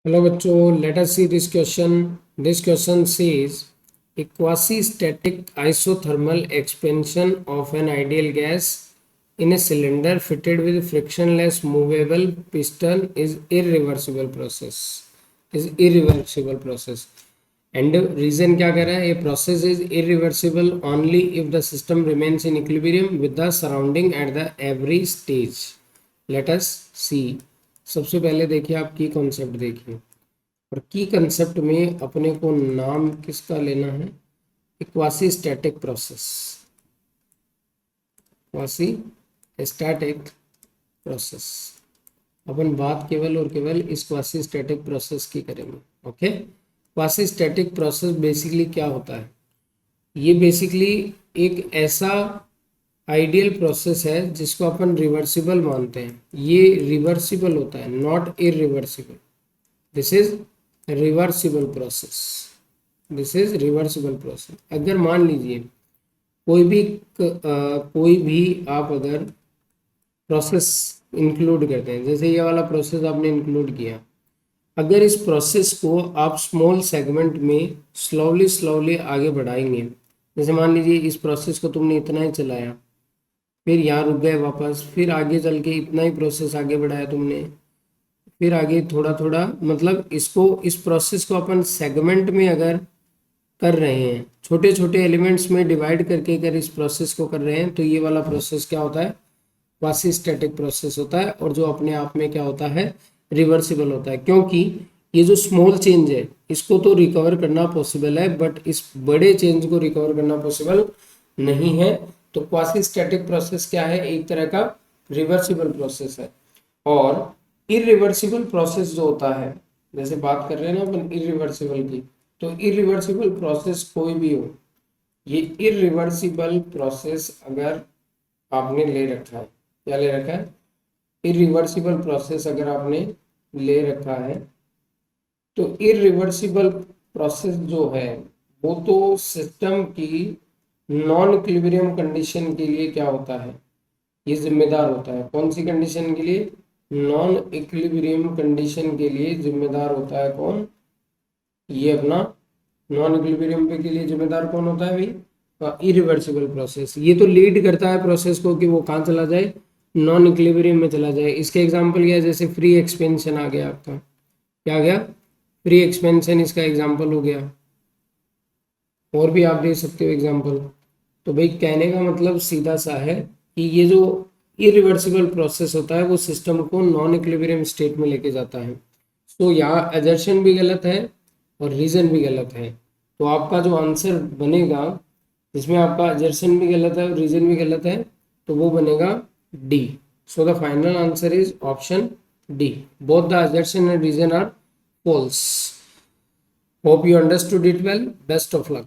Hello bachcho, let us see this question. This question says a quasi-static isothermal expansion of an ideal gas in a cylinder fitted with frictionless movable piston is irreversible process. And the reason क्या कह रहा है? A process is irreversible only if the system remains in equilibrium with the surrounding at the every stage. Let us see. सबसे पहले देखिए आप की concept देखिए, और की कंसेप्ट में अपने को नाम किसका लेना है? Quasi static process. Quasi static process अपन बात केवल और केवल इस क्वासी स्टैटिक प्रोसेस की करेंगे। Okay, quasi static process basically क्या होता है? ये बेसिकली एक ऐसा आइडियल प्रोसेस है जिसको अपन रिवर्सिबल मानते हैं। ये रिवर्सिबल होता है, not irreversible. This is reversible process. This is reversible process. अगर मान लीजिए कोई भी आप अगर प्रोसेस इंक्लूड करते हैं, जैसे ये वाला प्रोसेस आपने इंक्लूड किया, अगर इस प्रोसेस को आप स्मॉल सेगमेंट में स्लोली आगे बढ़ाएंगे, जैसे मान लीजिए इस प्रोसेस को तुमने इतना ही चलाया, फिर यहाँ रुक गए वापस, फिर आगे चल के इतना ही प्रोसेस आगे बढ़ाया तुमने, फिर आगे थोड़ा थोड़ा, मतलब इस प्रोसेस को अपन सेगमेंट में अगर कर रहे हैं, छोटे छोटे एलिमेंट्स में डिवाइड करके अगर इस प्रोसेस को कर रहे हैं, तो ये वाला प्रोसेस क्या होता है? क्वासी स्टैटिक प्रोसेस होता है, और जो अपने आप में क्या होता है? रिवर्सिबल होता है। क्योंकि ये जो स्मॉल चेंज है इसको तो रिकवर करना पॉसिबल है, बट इस बड़े चेंज को रिकवर करना पॉसिबल नहीं है। तो क्वासी स्टैटिक प्रोसेस क्या है? एक तरह का रिवर्सिबल प्रोसेस है। और इरिवर्सिबल प्रोसेस जो होता है, जैसे बात कर रहे हैं ना अपन इरिवर्सिबल की, तो इरिवर्सिबल प्रोसेस कोई भी हो, ये इरिवर्सिबल प्रोसेस अगर आपने ले रखा है, क्या ले रखा है? इरिवर्सिबल प्रोसेस अगर आपने ले रखा है, तो इरिवर्सिबल प्रोसेस जो है वो तो सिस्टम की नॉन इक्विलिब्रियम कंडीशन के लिए क्या होता है? ये जिम्मेदार होता है। कौन सी कंडीशन के लिए? नॉन इक्विलिब्रियम कंडीशन के लिए जिम्मेदार होता है कौन? ये अपना नॉन इक्विलिब्रियम पे के लिए जिम्मेदार कौन होता है भाई? Irreversible process. ये तो लीड करता है प्रोसेस को कि वो कहाँ चला जाए? नॉन इक्विलिब्रियम में चला जाए। इसके एग्जांपल क्या है? जैसे फ्री एक्सपेंशन आ गया आपका, क्या आ गया? फ्री एक्सपेंशन इसका एग्जांपल हो गया। और भी आप दे सकते हो एग्जांपल। तो भाई कहने का मतलब सीधा सा है कि ये जो इरिवर्सिबल प्रोसेस होता है वो सिस्टम को नॉन इक्विलिब्रियम स्टेट में लेके जाता है। तो यहाँ एजर्शन भी गलत है और रीजन भी गलत है। तो आपका जो आंसर बनेगा, जिसमें आपका एजर्शन भी गलत है और रीजन भी गलत है, तो वो बनेगा D. So the final answer is option D. Both the assertion and reason are false. Hope you understood it well. Best of luck.